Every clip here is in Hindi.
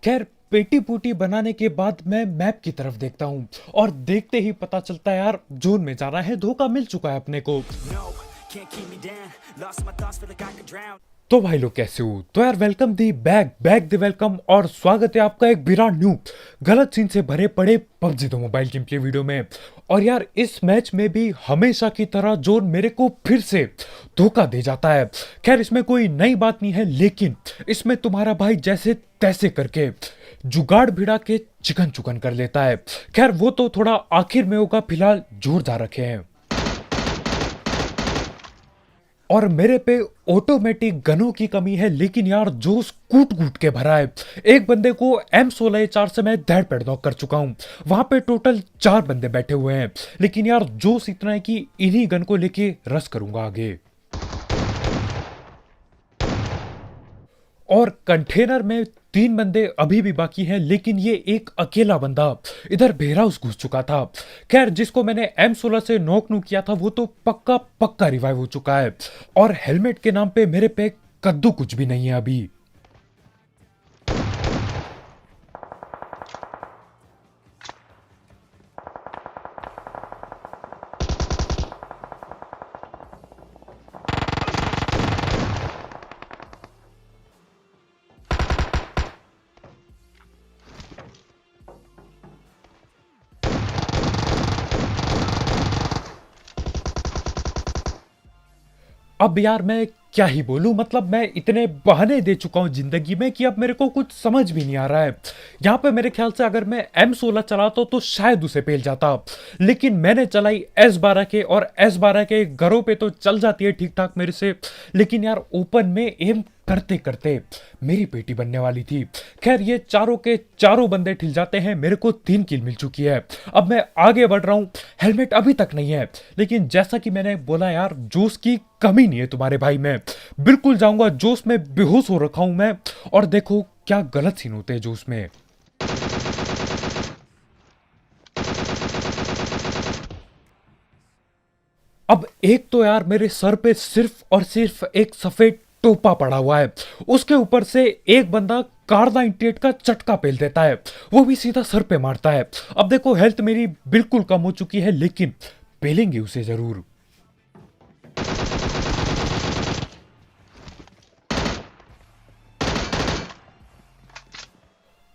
खैर पेटी पूटी बनाने के बाद मैं मैप की तरफ देखता हूँ और देखते ही पता चलता है यार जोन में जाना है, धोखा मिल चुका है अपने को। No, can't keep me down. Lost my thoughts, feel like I could drown. तो भाई लोग कैसे हो? तो यार welcome the back back the welcome और स्वागत है आपका एक बिरा न्यू गलत सीन से भरे पड़े पबजी दो मोबाइल गेम प्ले वीडियो में। और यार इस मैच में भी हमेशा की तरह जोन मेरे को फिर से धोखा दे जाता है। खैर इसमें कोई नई बात नहीं है, लेकिन इसमें तुम्हारा भाई जैसे तैसे करके जुगाड़ भिड़ा के चिकन चुकन कर लेता है। खैर वो तो थोड़ा आखिर में होगा, फिलहाल जोरदार रखे हैं। और मेरे पे ऑटोमेटिक गनों की कमी है, लेकिन यार जोश कूट कूट के भरा है। एक बंदे को M16A4 से मैं धड़ पेड़ नॉक कर चुका हूं। वहां पे टोटल 4 बंदे बैठे हुए हैं, लेकिन यार जोश इतना है कि इन्हीं गन को लेके रस करूंगा आगे। और कंटेनर में 3 बंदे अभी भी बाकी हैं, लेकिन ये एक अकेला बंदा इधर बेहाउस घुस चुका था। खैर जिसको मैंने M16 से नॉक नू किया था वो तो पक्का पक्का रिवाइव हो चुका है। और हेलमेट के नाम पे मेरे पे कद्दू कुछ भी नहीं है अभी। अब यार मैं क्या ही बोलूं, मतलब मैं इतने बहाने दे चुका हूं जिंदगी में कि अब मेरे को कुछ समझ भी नहीं आ रहा है। यहाँ पे मेरे ख्याल से अगर मैं M16 चलाता तो शायद उसे पेल जाता, लेकिन मैंने चलाई S12 के, और S12 के घरों पे तो चल जाती है ठीक ठाक मेरे से, लेकिन यार ओपन में एम करते करते मेरी पेटी बनने वाली थी। खैर ये चारों के चारों बंदे ठिल जाते हैं, मेरे को 3 किल मिल चुकी है। अब मैं आगे बढ़ रहा हूं, हेलमेट अभी तक नहीं है, लेकिन जैसा कि मैंने बोला यार जोश की कमी नहीं है तुम्हारे भाई में। बिल्कुल जाऊंगा, जोश में बेहोश हो रखा हूं मैं। और देखो क्या गलत सीन होते हैं जोश में। अब एक तो यार मेरे सर पे सिर्फ और सिर्फ एक सफेद टोपा पड़ा हुआ है, उसके ऊपर से एक बंदा कारदा इंटेट का चटका पेल देता है, वो भी सीधा सर पे मारता है। अब देखो हेल्थ मेरी बिल्कुल कम हो चुकी है, लेकिन पेलेंगे उसे जरूर।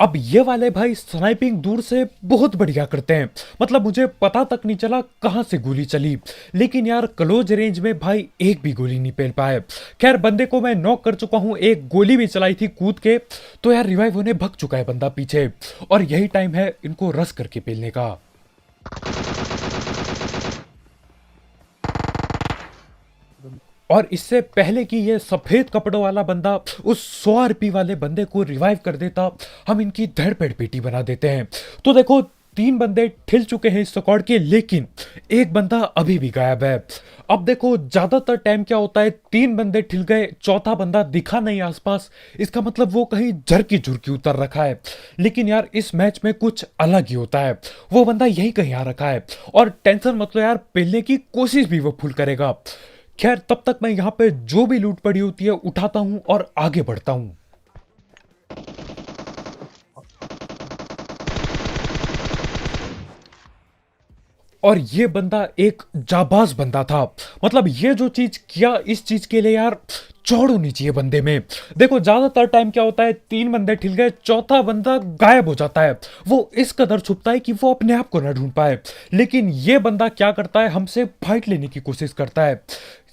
अब ये वाले भाई स्नाइपिंग दूर से बहुत बढ़िया करते हैं, मतलब मुझे पता तक नहीं चला कहां से गोली चली, लेकिन यार क्लोज रेंज में भाई एक भी गोली नहीं पेल पाए। खैर बंदे को मैं नॉक कर चुका हूं, एक गोली भी चलाई थी कूद के, तो यार रिवाइव होने भग चुका है बंदा पीछे, और यही टाइम है इनको रस करके पेलने का। और इससे पहले कि ये सफेद कपड़ों वाला बंदा उस 100 आरपी वाले बंदे को रिवाइव कर देता, हम इनकी धड़ पेड़ पेटी बना देते हैं। तो देखो 3 बंदे ठिल चुके हैं इस स्क्वाड के, लेकिन एक बंदा अभी भी गायब है। अब देखो ज्यादातर टाइम क्या होता है, 3 बंदे ठिल गए, चौथा बंदा दिखा नहीं आसपास, इसका मतलब वो कहीं झरकी झुरकी उतर रखा है। लेकिन यार इस मैच में कुछ अलग ही होता है, वो बंदा यही कहीं आ रखा है, और टेंशन मतलब यार पेलने की कोशिश भी वो फुल करेगा। खैर तब तक मैं यहाँ पे जो भी लूट पड़ी होती है उठाता हूँ और आगे बढ़ता हूँ। और ये बंदा एक जाबाज बंदा था, मतलब ये जो चीज किया इस चीज के लिए यार चौड़ होनी चाहिए बंदे में। देखो ज्यादातर टाइम क्या होता है, 3 बंदे ठिल गए, चौथा बंदा गायब हो जाता है, वो इस कदर छुपता है कि वो अपने आप को ना ढूंढ पाए। लेकिन ये बंदा क्या करता है, हमसे फाइट लेने की कोशिश करता है।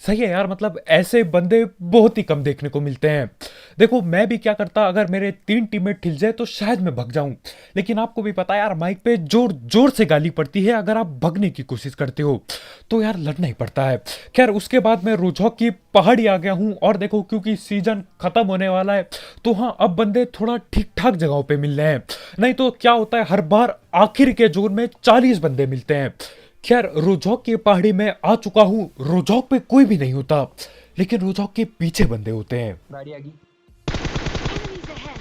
सही है यार, मतलब ऐसे बंदे बहुत ही कम देखने को मिलते हैं। देखो मैं भी क्या करता, अगर मेरे 3 टीममेट ठिल जाए तो शायद मैं भग जाऊं, लेकिन आपको भी पता है यार माइक पे जोर जोर से गाली पड़ती है, अगर आप भगने की कोशिश करते हो तो यार लड़ना ही पड़ता है। खैर उसके बाद मैं रोजौक की पहाड़ी आ गया हूं, और देखो क्योंकि सीजन खत्म होने वाला है तो हाँ अब बंदे थोड़ा ठीक ठाक जगहों पे मिल रहे हैं, नहीं तो क्या होता है हर बार आखिर के जोन में 40 बंदे मिलते हैं। खैर रोजौक की पहाड़ी में आ चुका हूं, रोजौक पे कोई भी नहीं होता, लेकिन रोजौक के पीछे बंदे होते हैं। गाड़ी आ गई। Enemies ahead!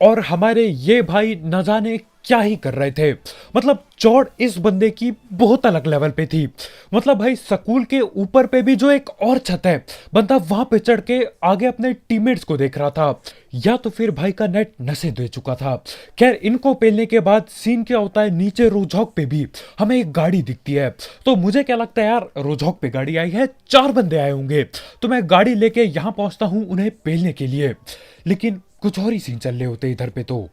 और हमारे ये भाई न जाने क्या ही कर रहे थे। मतलब चौड़ इस बंदे की बहुत अलग लेवल पे थी। मतलब भाई स्कूल के ऊपर पे भी जो एक और छत है, बंदा वहां पे चढ़ के आगे अपने टीममेट्स को देख रहा था, या तो फिर भाई का नेट नशे दे चुका था। खैर इनको पेलने के बाद सीन क्या होता है, नीचे रोजहॉक पे भी हमें एक गाड़ी दिखती है। तो मुझे क्या लगता है यार, रोजहॉक पे गाड़ी आई है, 4 बंदे आए होंगे। तो मैं गाड़ी लेके यहां पहुंचता हूं उन्हें पेलने के लिए, लेकिन कुछ और ही सीन चल रहे होते इधर पे। तो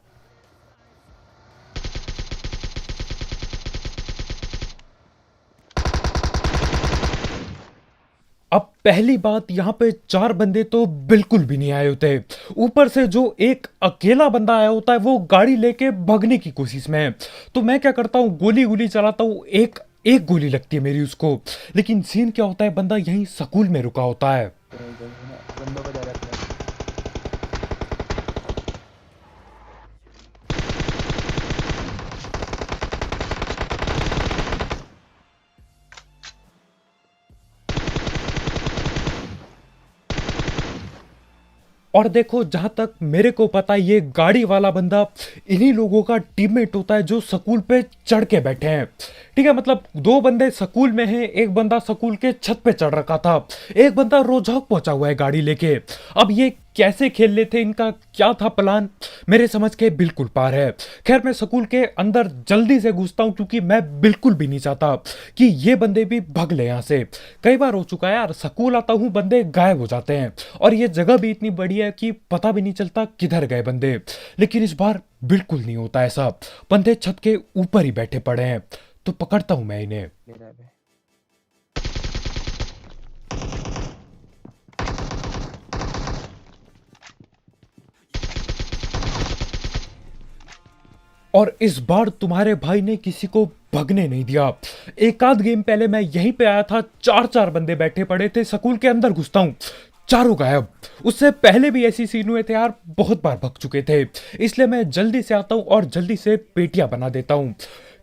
अब पहली बात, यहां पे 4 बंदे तो बिल्कुल भी नहीं आए होते। ऊपर से जो एक अकेला बंदा आया होता है वो गाड़ी लेके भागने की कोशिश में है। तो मैं क्या करता हूँ, गोली गोली चलाता हूँ, एक एक गोली लगती है मेरी उसको। लेकिन सीन क्या होता है, बंदा यहीं स्कूल में रुका होता है। बंदों को जा रहा है। और देखो जहां तक मेरे को पता है, ये गाड़ी वाला बंदा इन्हीं लोगों का टीममेट होता है जो स्कूल पे चढ़ के बैठे हैं। ठीक है, मतलब 2 बंदे स्कूल में हैं, एक बंदा स्कूल के छत पे चढ़ रखा था, एक बंदा रोजहॉक पहुंचा हुआ है गाड़ी लेके। अब ये कैसे खेल रहे थे, इनका क्या था प्लान, मेरे समझ के बिल्कुल पार है। खैर मैं स्कूल के अंदर जल्दी से घुसता हूं, क्योंकि मैं बिल्कुल भी नहीं चाहता कि ये बंदे भी भाग ले यहां से। कई बार हो चुका है यार, स्कूल आता हूं बंदे गायब हो जाते हैं, और ये जगह भी इतनी बड़ी है कि पता भी नहीं चलता किधर गए बंदे। लेकिन इस बार बिल्कुल नहीं होता ऐसा, बंदे छत के ऊपर ही बैठे पड़े हैं। तो पकड़ता हूं मैं इन्हें। मेरा भी। और इस बार तुम्हारे भाई ने किसी को भगने नहीं दिया। एक आध गेम पहले मैं यहीं पे आया था, 4 बंदे बैठे पड़े थे, स्कूल के अंदर घुसता हूं, चारों गायब। उससे पहले भी ऐसी सीन हुए थे यार, बहुत बार भग चुके थे। इसलिए मैं जल्दी से आता हूं और जल्दी से पेटियां बना देता हूं।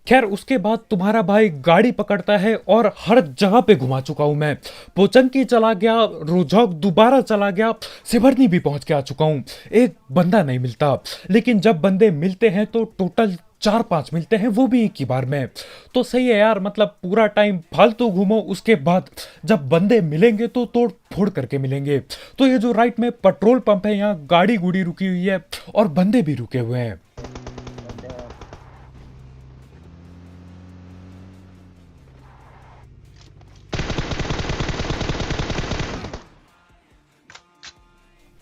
खैर उसके बाद तुम्हारा भाई गाड़ी पकड़ता है, और हर जगह पे घुमा चुका हूं मैं। पोचंकी चला गया, रोजहॉक दोबारा चला गया, सिवरनी भी पहुंच के आ चुका हूं। एक बंदा नहीं मिलता, लेकिन जब बंदे मिलते हैं तो टोटल 4-5 मिलते हैं, वो भी एक ही बार में। तो सही है यार, मतलब पूरा टाइम फालतू घूमो, उसके बाद जब बंदे मिलेंगे तो तोड़ फोड़ करके मिलेंगे। तो ये जो राइट में पेट्रोल पंप है, यहाँ गाड़ी गुड़ी रुकी हुई है और बंदे भी रुके हुए हैं। बंदे हैं।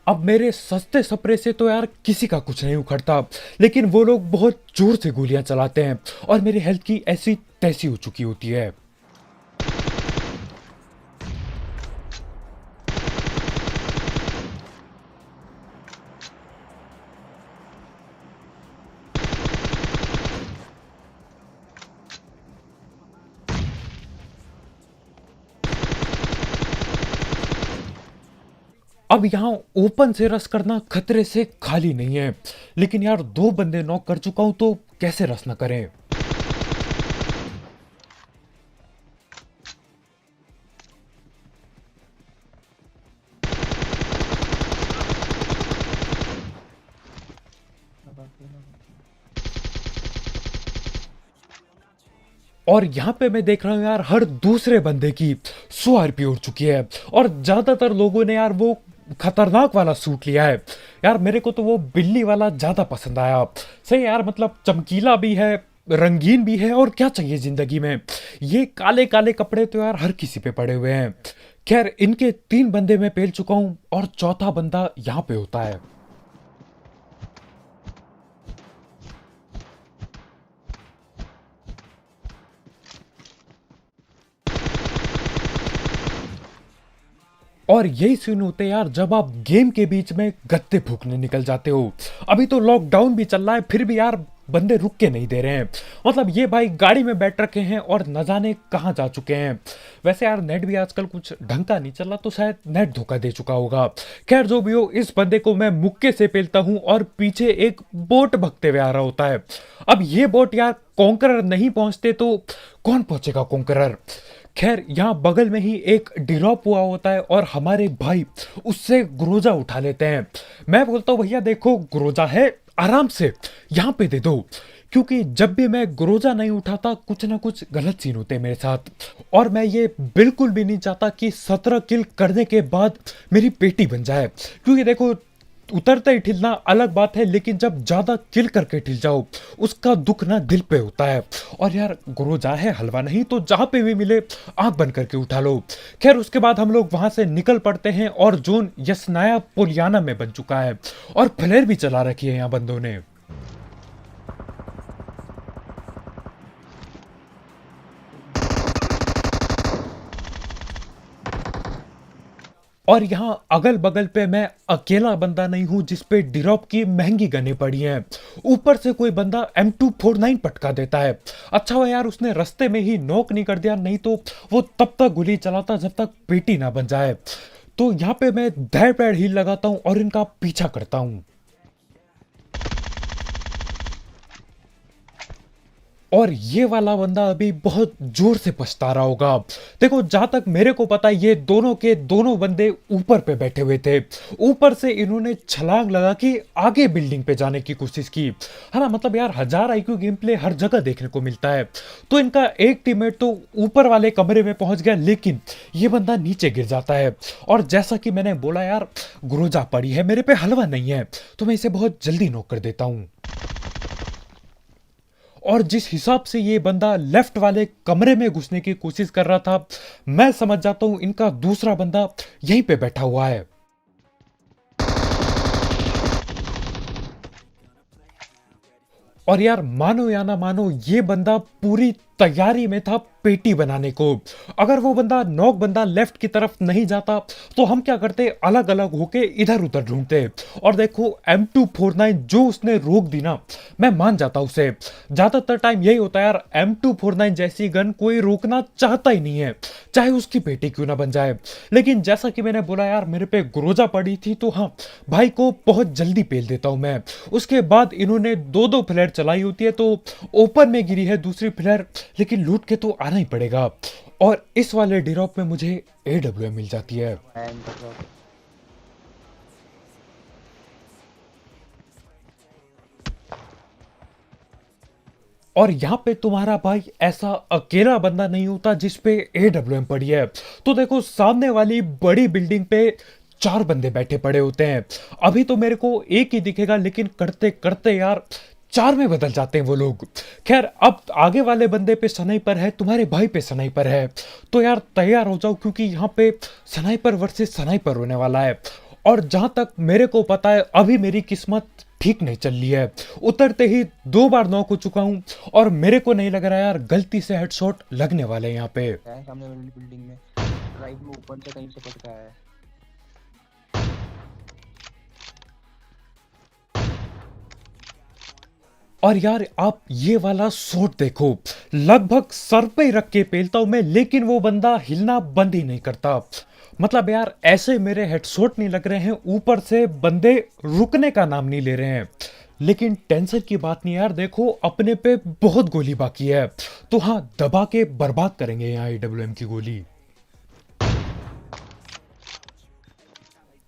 अब मेरे सस्ते सपरे से तो यार किसी का कुछ नहीं उखड़ता, लेकिन वो लोग बहुत जोर से गोलियां चलाते हैं, और मेरी हेल्थ की ऐसी तैसी हो चुकी होती है। अब यहाँ ओपन से रस करना खतरे से खाली नहीं है, लेकिन यार 2 बंदे नॉक कर चुका हूं, तो कैसे रस न करें। और यहाँ पे मैं देख रहा हूँ यार, हर दूसरे बंदे की 100 आरपी उड़ चुकी है, और ज्यादातर लोगों ने यार वो खतरनाक वाला सूट लिया है। यार मेरे को तो वो बिल्ली वाला ज्यादा पसंद आया। सही यार, मतलब चमकीला भी है, रंगीन भी है, और क्या चाहिए जिंदगी में। ये काले काले कपड़े तो यार हर किसी पे पड़े हुए हैं। खैर इनके 3 बंदे मैं पेल चुका हूँ, और चौथा बंदा यहाँ पे होता है। और यही सीन होते हैं यार, जब आप गेम के बीच में गत्ते फूकने निकल जाते हो। अभी तो लॉकडाउन भी चल रहा है, फिर भी यार बंदे रुक के नहीं दे रहे हैं। मतलब ये भाई गाड़ी में बैठ रखे हैं और न जाने कहाँ जा चुके हैं। वैसे यार नेट भी आजकल कुछ ढंग का नहीं चल रहा, तो शायद नेट धोखा दे चुका होगा। खैर जो भी हो, इस बंदे को मैं मुक्के से पेलता हूँ, और पीछे एक बोट भगते हुए आ रहा होता है। अब ये बोट यार कॉन्करर नहीं पहुंचते तो कौन पहुंचेगा कॉन्करर। खैर यहाँ बगल में ही एक ड्रॉप हुआ होता है, और हमारे भाई उससे ग्रोजा उठा लेते हैं। मैं बोलता हूँ भैया देखो ग्रोजा है, आराम से यहाँ पे दे दो। क्योंकि जब भी मैं ग्रोजा नहीं उठाता कुछ ना कुछ गलत सीन होते हैं मेरे साथ, और मैं ये बिल्कुल भी नहीं चाहता कि 17 किल करने के बाद मेरी पेटी बन जाए। क्योंकि देखो, उतरते ही ठिलना अलग बात है, लेकिन जब ज्यादा किल करके ठिल जाओ उसका दुख ना दिल पे होता है। और यार ग्रोजा है, हलवा नहीं, तो जहां पे भी मिले आंख बंद करके उठा लो। खैर उसके बाद हम लोग वहां से निकल पड़ते हैं और जोन यसनाया पोलियाना में बन चुका है, और फ्लेयर भी चला रखी है यहाँ बंदों ने। और यहाँ अगल बगल पे मैं अकेला बंदा नहीं हूं जिस पे डिरॉप की महंगी गनें पड़ी हैं। ऊपर से कोई बंदा M249 पटका देता है। अच्छा हुआ यार उसने रास्ते में ही नॉक नहीं कर दिया, नहीं तो वो तब तक गोली चलाता जब तक पेटी ना बन जाए। तो यहाँ पे मैं धैर पैर हील लगाता हूँ और इनका पीछा करता हूँ। और ये वाला बंदा अभी बहुत जोर से पछता रहा होगा। देखो जहां तक मेरे को पता है ये दोनों के दोनों बंदे ऊपर पे बैठे हुए थे। ऊपर से इन्होंने छलांग लगा के आगे बिल्डिंग पे जाने की कोशिश की, है ना। मतलब यार 1000 IQ गेम प्ले हर जगह देखने को मिलता है। तो इनका एक टीममेट तो ऊपर वाले कमरे में पहुंच गया, लेकिन ये बंदा नीचे गिर जाता है। और जैसा कि मैंने बोला यार, ग्रोजा पड़ी है मेरे पे, हलवा नहीं है, तो मैं इसे बहुत जल्दी नॉक कर देता हूं। और जिस हिसाब से ये बंदा लेफ्ट वाले कमरे में घुसने की कोशिश कर रहा था, मैं समझ जाता हूं इनका दूसरा बंदा यहीं पे बैठा हुआ है। और यार मानो या ना मानो, ये बंदा पूरी तैयारी में था पेटी बनाने को। अगर वो बंदा नॉक बंदा लेफ्ट की तरफ नहीं जाता तो हम क्या करते, अलग अलग होके इधर उधर ढूंढते। और देखो M249 जो उसने रोक दी ना, मैं मान जाता उसे। ज्यादातर टाइम यही होता है यार, M249 जैसी गन कोई रोकना चाहता ही नहीं है, चाहे उसकी पेटी क्यों ना बन जाए। लेकिन जैसा कि मैंने बोला यार, मेरे पे ग्रोजा पड़ी थी, तो हाँ भाई को बहुत जल्दी पेल देता हूं मैं। उसके बाद इन्होंने दो फ्लेयर चलाई होती है, तो ओपन में गिरी है दूसरी फ्लेयर, लेकिन लूट के तो आना ही पड़ेगा। और इस वाले ड्रॉप में मुझे AWM मिल जाती है। एंड तो और यहां पे तुम्हारा भाई ऐसा अकेला बंदा नहीं होता जिस पे AWM पड़ी है। तो देखो सामने वाली बड़ी बिल्डिंग पे 4 बंदे बैठे पड़े होते हैं। अभी तो मेरे को एक ही दिखेगा, लेकिन करते करते यार 4 में बदल जाते हैं वो लोग। खैर अब आगे वाले बंदे पे स्नाइपर है, तुम्हारे भाई पे स्नाइपर है, तो यार तैयार हो जाओ, क्योंकि यहाँ पे स्नाइपर वर्सेस स्नाइपर होने वाला है। और जहां तक मेरे को पता है अभी मेरी किस्मत ठीक नहीं चल रही है। उतरते ही 2 बार नॉक हो चुका हूं, और मेरे को नहीं लग रहा यार गलती से हेडशॉट लगने वाले हैं यहाँ पे। है सामने वाली बिल्डिंग में, राइट में ऊपर से कहीं से पटका है। और यार आप ये वाला शॉट देखो, लगभग सर पे ही रख के पेलता हूं मैं, लेकिन वो बंदा हिलना बंद ही नहीं करता। मतलब यार ऐसे मेरे हेडशॉट नहीं लग रहे हैं, ऊपर से बंदे रुकने का नाम नहीं ले रहे हैं। लेकिन टेंशन की बात नहीं यार, देखो अपने पे बहुत गोली बाकी है, तो हाँ दबा के बर्बाद करेंगे यहाँ AWM की गोली।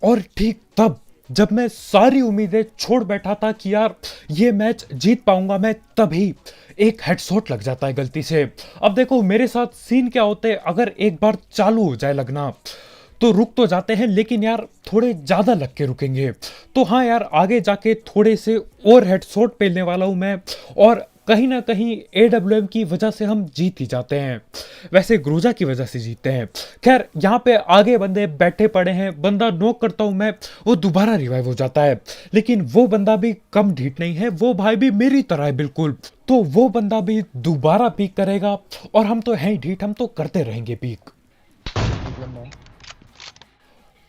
और ठीक तब जब मैं सारी उम्मीदें छोड़ बैठा था कि यार ये मैच जीत पाऊंगा मैं, तभी एक हेडशॉट लग जाता है गलती से। अब देखो मेरे साथ सीन क्या होते हैं, अगर एक बार चालू हो जाए लगना तो रुक तो जाते हैं, लेकिन यार थोड़े ज्यादा लग के रुकेंगे। तो हाँ यार आगे जाके थोड़े से और हेडशॉट पेलने वाला हूं मैं, और कहीं ना कहीं AWM की वजह से हम जीत ही जाते हैं। वैसे ग्रोजा की वजह से जीतते हैं। खैर यहाँ पे आगे बंदे बैठे पड़े हैं, बंदा नॉक करता हूं मैं, वो दोबारा रिवाइव हो जाता है। लेकिन वो बंदा भी कम ढीठ नहीं है, वो भाई भी मेरी तरह है बिल्कुल। तो वो बंदा भी दोबारा पीक करेगा, और हम तो हैं ढीठ, हम तो करते रहेंगे पीक। मतलब मैं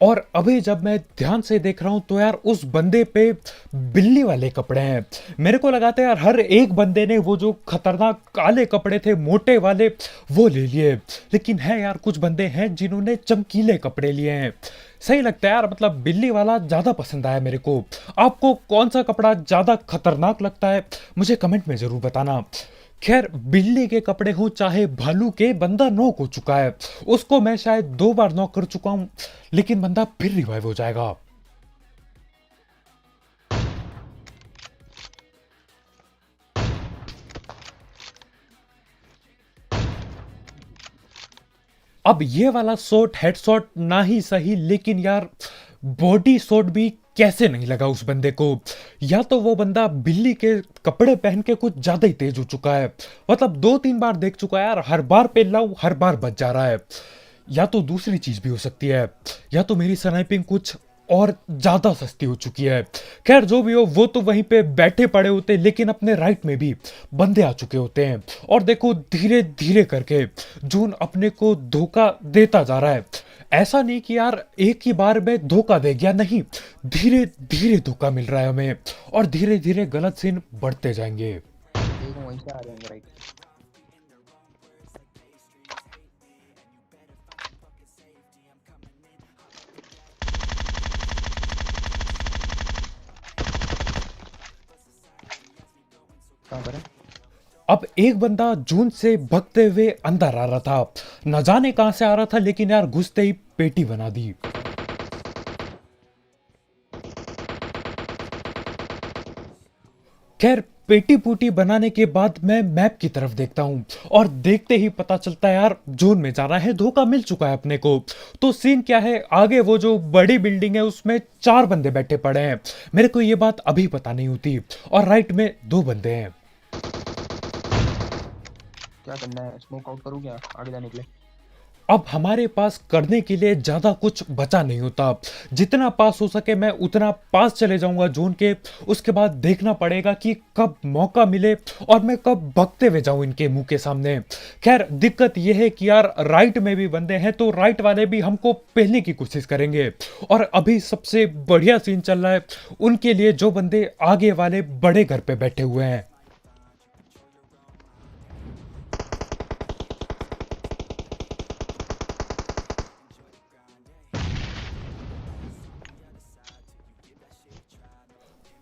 और अभी जब मैं ध्यान से देख रहा हूं तो यार उस बंदे पे बिल्ली वाले कपड़े हैं। मेरे को लगाता है यार हर एक बंदे ने वो जो खतरनाक काले कपड़े थे मोटे वाले वो ले लिए, लेकिन है यार कुछ बंदे हैं जिन्होंने चमकीले कपड़े लिए हैं। सही लगता है यार, मतलब बिल्ली वाला ज्यादा पसंद आया मेरे को। आपको कौन सा कपड़ा ज्यादा खतरनाक लगता है मुझे कमेंट में जरूर बताना। खैर बिल्ली के कपड़े हो चाहे भालू के, बंदा नॉक हो चुका है। उसको मैं शायद 2 बार नॉक कर चुका हूं, लेकिन बंदा फिर रिवाइव हो जाएगा। अब ये वाला शॉट हेडशॉट ना ही सही, लेकिन यार बॉडी शॉट भी कैसे नहीं लगा उस बंदे को। या तो वो बंदा बिल्ली के कपड़े पहन के कुछ ज्यादा ही तेज हो चुका है, मतलब 2-3 बार देख चुका है यार, हर बार पे लव हर बार बच जा रहा है। या तो दूसरी चीज भी हो सकती है, या तो मेरी स्नाइपिंग कुछ और ज्यादा सस्ती हो चुकी है। खैर जो भी हो, वो तो वहीं पे बैठे पड़े होते हैं, लेकिन अपने राइट में भी बंदे आ चुके होते हैं। और देखो धीरे धीरे करके जून अपने को धोखा देता जा रहा है। ऐसा नहीं कि यार एक ही बार में धोखा दे गया, नहीं, धीरे धीरे धोखा मिल रहा है हमें, और धीरे धीरे गलत सीन बढ़ते जाएंगे। एक वहीं से आ जाएंगे राइट। कहाँ पर है? अब एक बंदा जून से भगते हुए अंदर आ रहा था, न जाने कहां से आ रहा था, लेकिन यार घुसते ही पेटी बना दी। खैर पेटी पूटी बनाने के बाद मैं मैप की तरफ देखता हूं, और देखते ही पता चलता है यार जोन में जा रहा है, धोखा मिल चुका है अपने को। तो सीन क्या है, आगे वो जो बड़ी बिल्डिंग है उसमें 4 बंदे बैठे पड़े हैं। मेरे को ये बात अभी पता नहीं होती, और राइट में 2 बंदे हैं। क्या करना है? स्मोक आउट करूँ क्या आगे जाने के लिए? अब हमारे पास करने के लिए ज्यादा कुछ बचा नहीं होता, जितना पास हो सके मैं उतना पास चले जाऊंगा जोन के। उसके बाद देखना पड़ेगा कि कब मौका मिले और मैं कब भगते हुए जाऊं इनके मुंह के सामने। खैर दिक्कत यह है कि यार राइट में भी बंदे हैं, तो राइट वाले भी हमको पहले की कोशिश करेंगे। और अभी सबसे बढ़िया सीन चल रहा है उनके लिए, जो बंदे आगे वाले बड़े घर पे बैठे हुए हैं।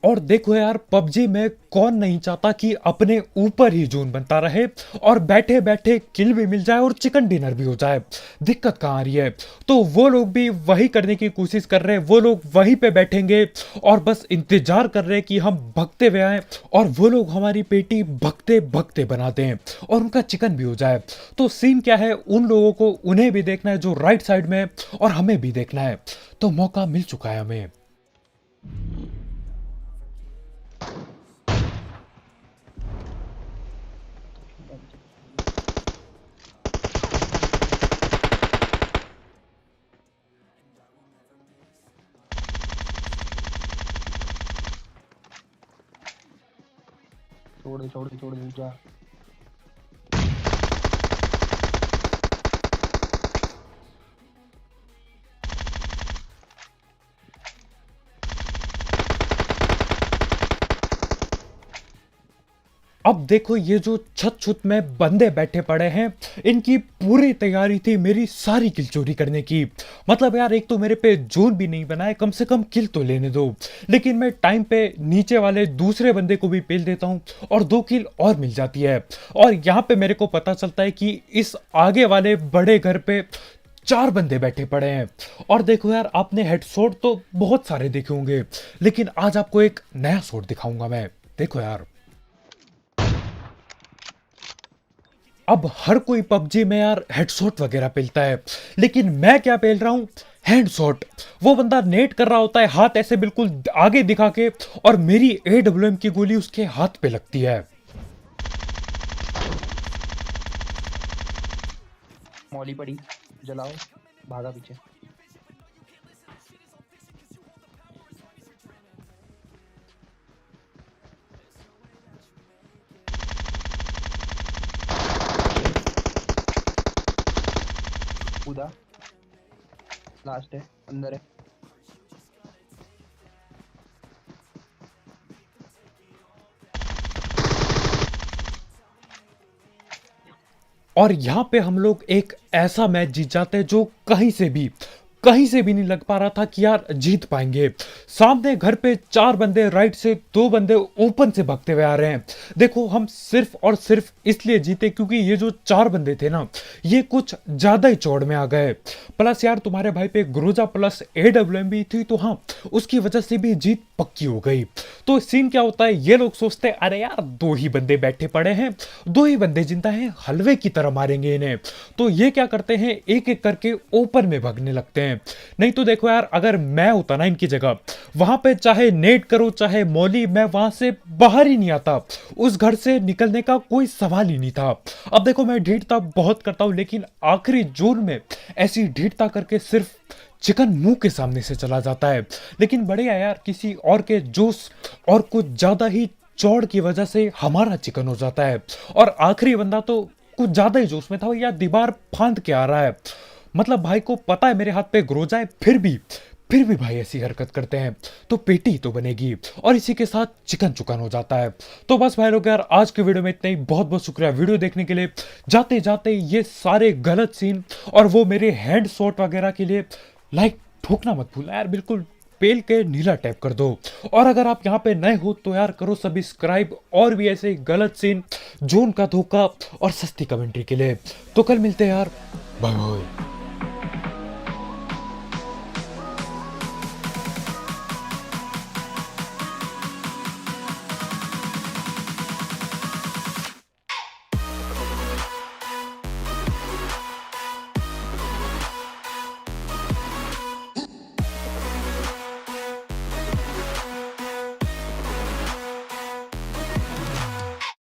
और देखो यार पबजी में कौन नहीं चाहता कि अपने ऊपर ही जोन बनता रहे, और बैठे बैठे किल भी मिल जाए और चिकन डिनर भी हो जाए। दिक्कत कहाँ आ रही है, तो वो लोग भी वही करने की कोशिश कर रहे हैं। वो लोग वहीं पे बैठेंगे और बस इंतजार कर रहे हैं कि हम भगते हुए आए, और वो लोग हमारी पेटी भगते भगते बनाते हैं और उनका चिकन भी हो जाए। तो सीन क्या है, उन लोगों को उन्हें भी देखना है जो राइट साइड में है, और हमें भी देखना है। तो मौका मिल चुका है हमें। छोड़ दे छोड़ दे छोड़ दे जा। अब देखो ये जो छत छुत में बंदे बैठे पड़े हैं, इनकी पूरी तैयारी थी मेरी सारी किल चोरी करने की। मतलब यार एक तो मेरे पे जोन भी नहीं बना है, कम से कम किल तो लेने दो। लेकिन मैं टाइम पे नीचे वाले दूसरे बंदे को भी पेल देता हूं और 2 किल और मिल जाती है। और यहाँ पे मेरे को पता चलता है कि इस आगे वाले बड़े घर पे 4 बंदे बैठे पड़े हैं। और देखो यार आपने हेडशॉट तो बहुत सारे देखे होंगे, लेकिन आज आपको एक नया शॉट दिखाऊंगा मैं। देखो यार अब हर कोई पबजी में यार हेडशॉट वगैरह पेलता है, लेकिन मैं क्या पेल रहा हूं, हैंडशॉट। वो बंदा नेट कर रहा होता है हाथ ऐसे बिल्कुल आगे दिखा के, और मेरी AWM की गोली उसके हाथ पे लगती है। मौली पड़ी, जलाओ, भागा पीछे। कूदा, लास्ट है, अंदर है। और यहां पे हम लोग एक ऐसा मैच जीत जाते हैं जो कहीं से भी कहीं से भी नहीं लग पा रहा था कि यार जीत पाएंगे। सामने घर पे 4 बंदे राइट से, 2 बंदे ओपन से भागते हुए आ रहे हैं। देखो हम सिर्फ और सिर्फ इसलिए जीते क्योंकि ये जो 4 बंदे थे ना, ये कुछ ज्यादा ही चौड़ में आ गए। प्लस यार तुम्हारे भाई पे ग्रोजा प्लस AWM भी थी, तो हाँ उसकी वजह से भी जीत पक्की हो गई। तो सीन क्या होता है, ये लोग सोचते हैं अरे यार 2 ही बंदे बैठे पड़े हैं, 2 ही बंदे जिंदा हैं, हलवे की तरह मारेंगे इन्हें। तो ये क्या करते हैं, एक एक करके ओपन में भागने लगते हैं। नहीं तो देखो यार, अगर मैं होता ना इनकी जगह, वहां पे चाहे नेट करो चाहे मौली, मैं वहां से बाहर ही नहीं आता। उस घर से निकलने का कोई सवाल ही नहीं था। अब देखो मैं ढीठता बहुत करता हूं, लेकिन आखिरी जोन में ऐसी ढीठता करके सिर्फ चिकन मुंह के सामने से चला जाता है। लेकिन बढ़िया यार, किसी और के जोश और कुछ ज्यादा ही चौड़ की वजह से हमारा चिकन हो जाता है। और आखिरी बंदा तो कुछ ज्यादा ही जोश में था, या दीवार फांद के आ रहा है। मतलब भाई को पता है मेरे हाथ पे ग्रोजा है, फिर भी भाई ऐसी हरकत करते हैं, तो पेटी तो बनेगी। और इसी के साथ चिकन चुकन हो जाता है। तो बस भाई लोग यार, आज के वीडियो में इतना ही। बहुत बहुत शुक्रिया वीडियो देखने के लिए। जाते जाते ये सारे गलत सीन और वो मेरे हैंड शॉट वगैरह के लिए लाइक ठोकना मत भूलना यार, बिल्कुल पेल के नीला टैप कर दो। और अगर आप यहाँ पे नए हो तो यार करो सब्सक्राइब, और भी ऐसे गलत सीन, जोन का धोखा और सस्ती कमेंट्री के लिए। तो कल मिलते हैं यार, बाय बाय।